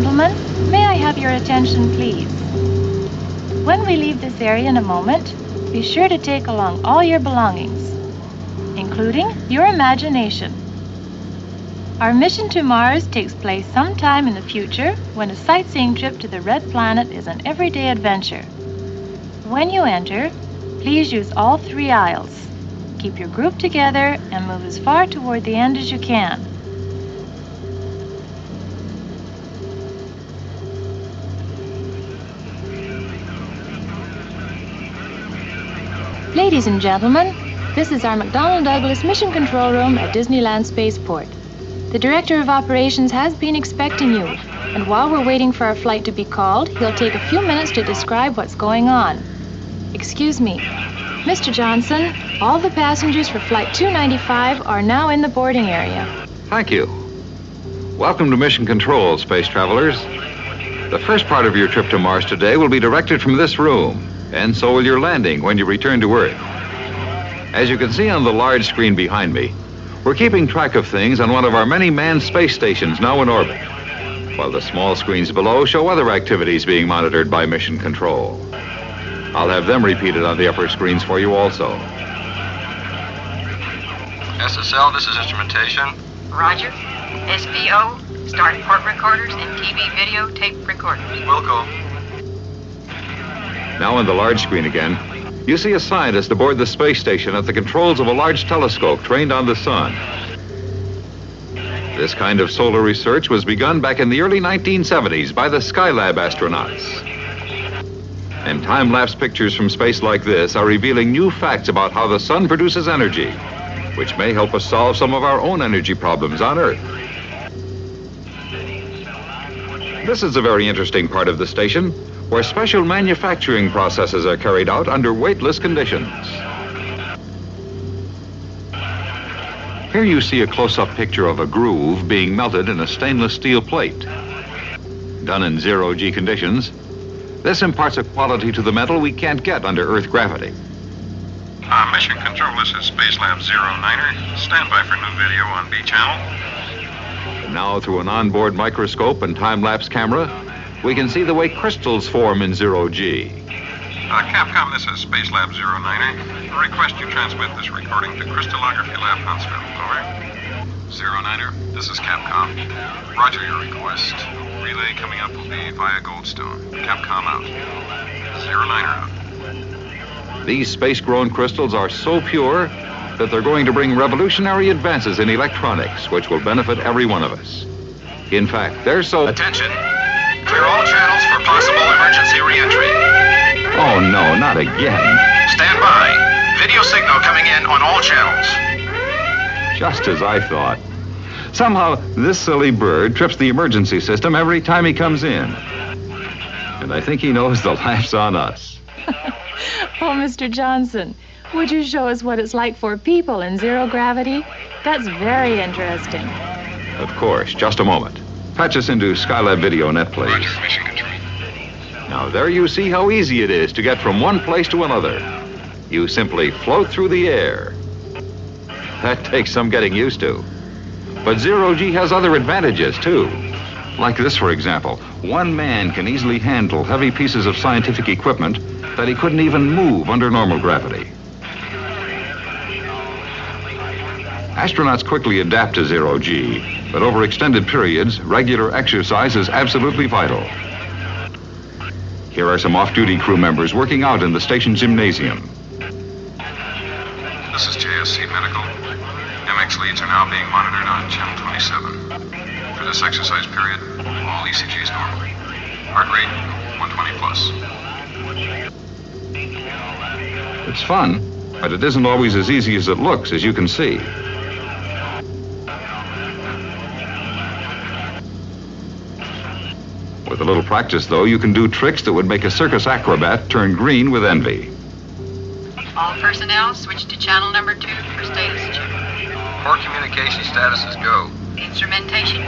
gentlemen, may I have your attention, please? When we leave this area in a moment, be sure to take along all your belongings, including your imagination. Our mission to Mars takes place sometime in the future when a sightseeing trip to the Red Planet is an everyday adventure. When you enter, please use all 3 aisles. Keep your group together and move as far toward the end as you can. Ladies and gentlemen, this is our McDonnell Douglas Mission Control Room at Disneyland Spaceport. The Director of Operations has been expecting you, and while we're waiting for our flight to be called, he'll take a few minutes to describe what's going on. Excuse me, Mr. Johnson, all the passengers for Flight 295 are now in the boarding area. Thank you. Welcome to Mission Control, space travelers. The first part of your trip to Mars today will be directed from this room, and so will your landing when you return to Earth. As you can see on the large screen behind me, we're keeping track of things on one of our many manned space stations now in orbit, while the small screens below show other activities being monitored by Mission Control. I'll have them repeated on the upper screens for you also. SSL, this is instrumentation. Roger. SPO, start port recorders and TV video tape recorders. Will go. Now on the large screen again, you see a scientist aboard the space station at the controls of a large telescope trained on the sun. This kind of solar research was begun back in the early 1970s by the Skylab astronauts. And time-lapse pictures from space like this are revealing new facts about how the sun produces energy, which may help us solve some of our own energy problems on Earth. This is a very interesting part of the station, where special manufacturing processes are carried out under weightless conditions. Here you see a close-up picture of a groove being melted in a stainless steel plate. Done in zero-G conditions, this imparts a quality to the metal we can't get under Earth gravity. Mission Control, this is Spacelab 09er. Stand by for new video on B channel. And now, through an onboard microscope and time-lapse camera, we can see the way crystals form in zero-G. Capcom, this is Spacelab 09er. Request you transmit this recording to Crystallography Lab Huntsville. Over. 09er, this is Capcom. Roger your request. Relay coming up will be via Goldstone. Capcom out. 09er out. These space-grown crystals are so pure that they're going to bring revolutionary advances in electronics, which will benefit every one of us. In fact, they're so... Attention. Clear all channels for possible emergency re-entry. Oh, no, not again. Stand by. Video signal coming in on all channels. Just as I thought. Somehow, this silly bird trips the emergency system every time he comes in. And I think he knows the laugh's on us. Oh, Mr. Johnson, would you show us what it's like for people in zero gravity? That's very interesting. Of course, just a moment. Patch us into Skylab Video Net, please. Roger, Mission Control. Now, there you see how easy it is to get from one place to another. You simply float through the air. That takes some getting used to. But zero-G has other advantages, too. Like this, for example. One man can easily handle heavy pieces of scientific equipment that he couldn't even move under normal gravity. Astronauts quickly adapt to zero-G, but over extended periods, regular exercise is absolutely vital. Here are some off-duty crew members working out in the station gymnasium. This is JSC Medical. MX leads are now being monitored on channel 27. For this exercise period, all ECGs normal. Heart rate, 120 plus. It's fun, but it isn't always as easy as it looks, as you can see. With a little practice, though, you can do tricks that would make a circus acrobat turn green with envy. All personnel switch to channel number 2 for status check. Port communication status is go. Instrumentation.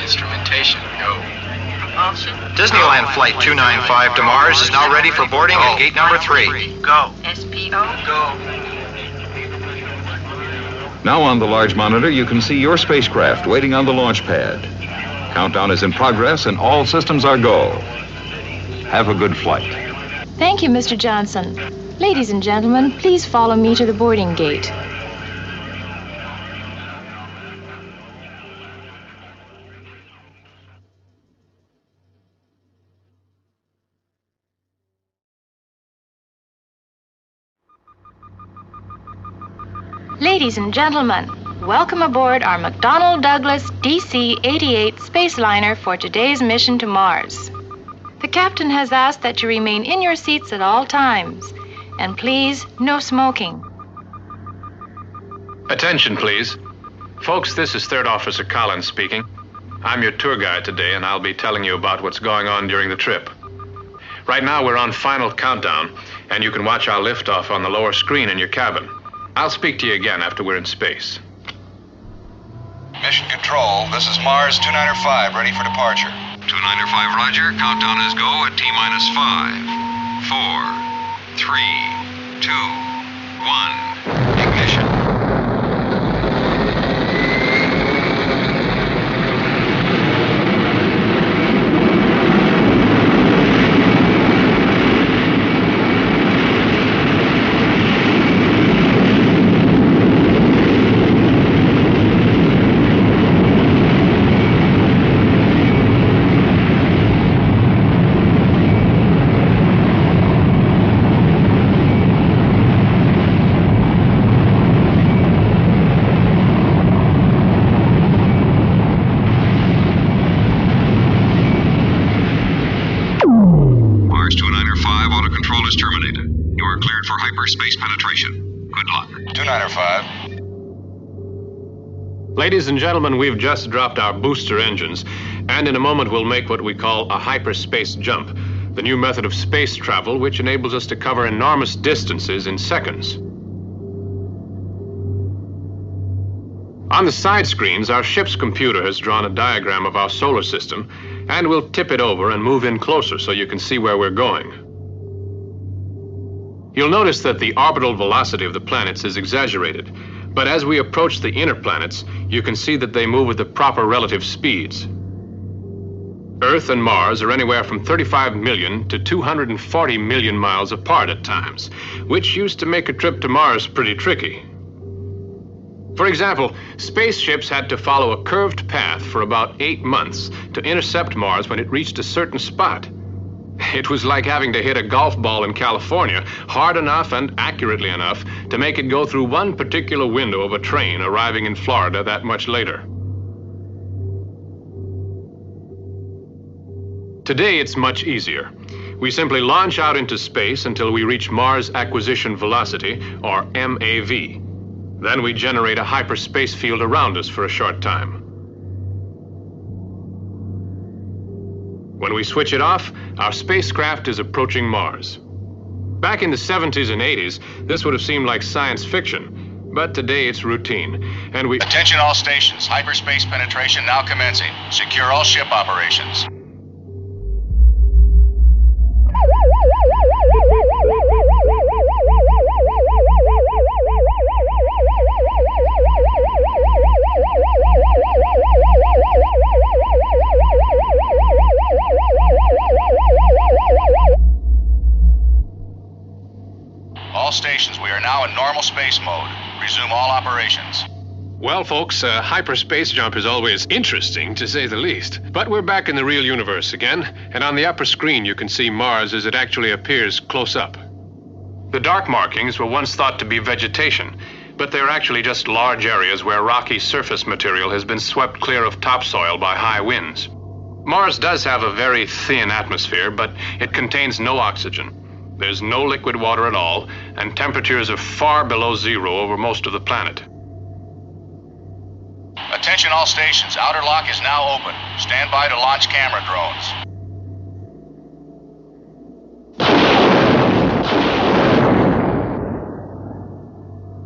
Instrumentation, go. Propulsion. Disneyland Flight 295 to Mars is now ready for boarding at gate number 3. Go. SPO. Go. Now on the large monitor, you can see your spacecraft waiting on the launch pad. Countdown is in progress and all systems are go. Have a good flight. Thank you, Mr. Johnson. Ladies and gentlemen, please follow me to the boarding gate. Ladies and gentlemen, welcome aboard our McDonnell Douglas DC-88 space liner for today's mission to Mars. The captain has asked that you remain in your seats at all times, and please, no smoking. Attention, please. Folks, this is Third Officer Collins speaking. I'm your tour guide today, and I'll be telling you about what's going on during the trip. Right now, we're on final countdown, and you can watch our liftoff on the lower screen in your cabin. I'll speak to you again after we're in space. Mission Control, this is Mars 295, ready for departure. 295, roger. Countdown is go at T-minus 5, 4, 3, 2, 1. Ignition. Space penetration. Good luck. 295. Ladies and gentlemen, we've just dropped our booster engines, and in a moment we'll make what we call a hyperspace jump, the new method of space travel which enables us to cover enormous distances in seconds. On the side screens, our ship's computer has drawn a diagram of our solar system, and we'll tip it over and move in closer so you can see where we're going. You'll notice that the orbital velocity of the planets is exaggerated, but as we approach the inner planets, you can see that they move with the proper relative speeds. Earth and Mars are anywhere from 35 million to 240 million miles apart at times, which used to make a trip to Mars pretty tricky. For example, spaceships had to follow a curved path for about 8 months to intercept Mars when it reached a certain spot. It was like having to hit a golf ball in California hard enough and accurately enough to make it go through one particular window of a train arriving in Florida that much later. Today it's much easier. We simply launch out into space until we reach Mars Acquisition Velocity, or MAV. Then we generate a hyperspace field around us for a short time. When we switch it off, our spacecraft is approaching Mars. Back in the 70s and 80s, this would have seemed like science fiction, but today it's routine, and we... Attention all stations, hyperspace penetration now commencing. Secure all ship operations. Stations, we are now in normal space mode. Resume all operations. Well, folks, a hyperspace jump is always interesting, to say the least. But we're back in the real universe again, and on the upper screen you can see Mars as it actually appears close up. The dark markings were once thought to be vegetation, but they're actually just large areas where rocky surface material has been swept clear of topsoil by high winds. Mars does have a very thin atmosphere, but it contains no oxygen. There's no liquid water at all, and temperatures are far below zero over most of the planet. Attention all stations, outer lock is now open. Stand by to launch camera drones.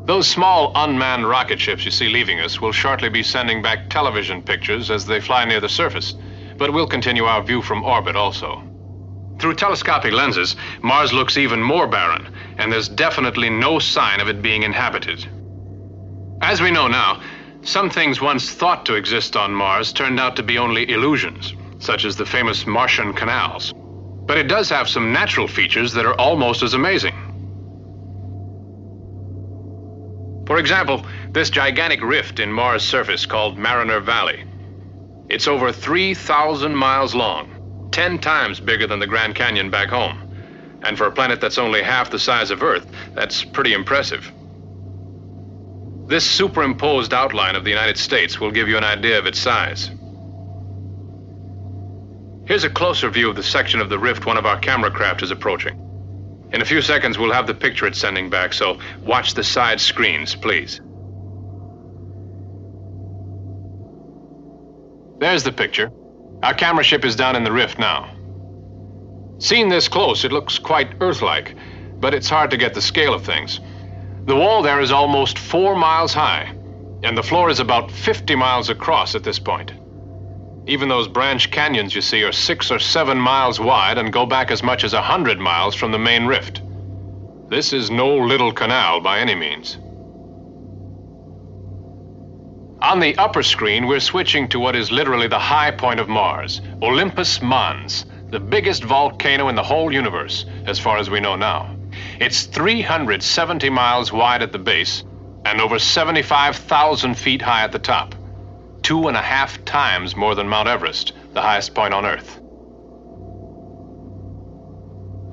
Those small unmanned rocket ships you see leaving us will shortly be sending back television pictures as they fly near the surface, but we'll continue our view from orbit also. Through telescopic lenses, Mars looks even more barren, and there's definitely no sign of it being inhabited. As we know now, Some things once thought to exist on Mars turned out to be only illusions, such as the famous Martian canals. But it does have some natural features that are almost as amazing. For example, this gigantic rift in Mars' surface called Mariner Valley. It's over 3,000 miles long, 10 times bigger than the Grand Canyon back home. And for a planet that's only half the size of Earth, that's pretty impressive. This superimposed outline of the United States will give you an idea of its size. Here's a closer view of the section of the rift one of our camera craft is approaching. In a few seconds, we'll have the picture it's sending back, so watch the side screens, please. There's the picture. Our camera ship is down in the rift now. Seen this close, it looks quite Earth-like, but it's hard to get the scale of things. The wall there is almost 4 miles high, and the floor is about 50 miles across at this point. Even those branch canyons you see are 6 or 7 miles wide and go back as much as 100 miles from the main rift. This is no little canal by any means. On the upper screen, we're switching to what is literally the high point of Mars, Olympus Mons, the biggest volcano in the whole universe, as far as we know now. It's 370 miles wide at the base and over 75,000 feet high at the top. 2.5 times more than Mount Everest, the highest point on Earth.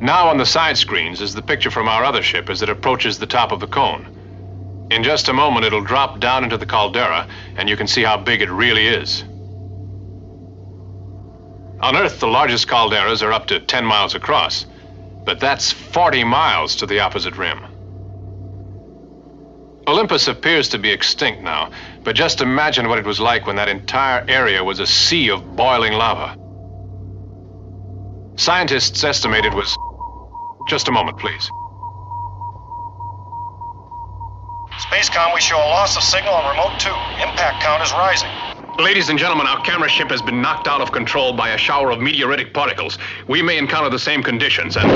Now on the side screens is the picture from our other ship as it approaches the top of the cone. In just a moment, it'll drop down into the caldera, and you can see how big it really is. On Earth, the largest calderas are up to 10 miles across, but that's 40 miles to the opposite rim. Olympus appears to be extinct now, but just imagine what it was like when that entire area was a sea of boiling lava. Scientists estimate it was... Just a moment, please. Spacecom, we show a loss of signal on remote 2. Impact count is rising. Ladies and gentlemen, our camera ship has been knocked out of control by a shower of meteoritic particles. We may encounter the same conditions and...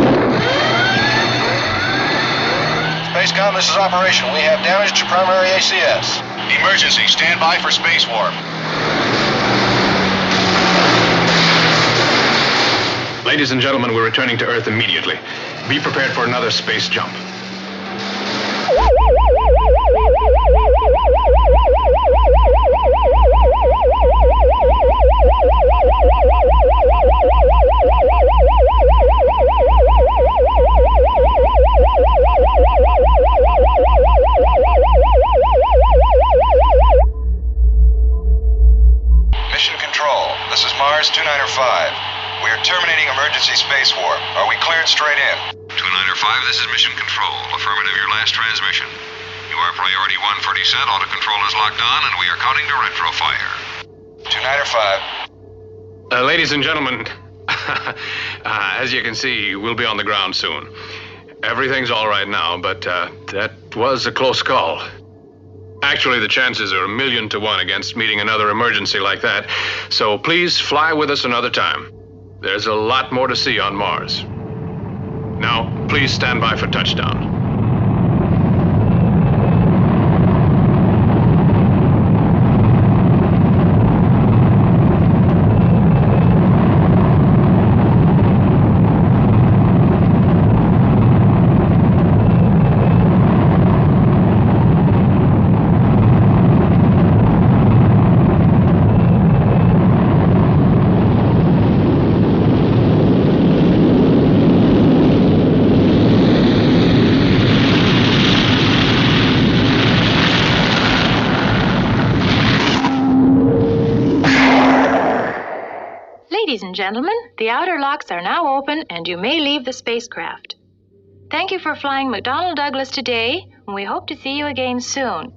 Spacecom, this is Operation. We have damage to primary ACS. Emergency. Stand by for space warp. Ladies and gentlemen, we're returning to Earth immediately. Be prepared for another space jump. Mission Control, this is Mars 295. We are terminating emergency space warp. Are we cleared straight in? 295, this is Mission Control. Affirmative, your last transmission. You are priority 1 for descent. Auto control is locked on, and we are counting to retro fire. 295. Ladies and gentlemen, as you can see, we'll be on the ground soon. Everything's all right now, but that was a close call. Actually, the chances are 1,000,000 to 1 against meeting another emergency like that, so please fly with us another time. There's a lot more to see on Mars. Now, please stand by for touchdown. Ladies and gentlemen, the outer locks are now open and you may leave the spacecraft. Thank you for flying McDonnell Douglas today, and we hope to see you again soon.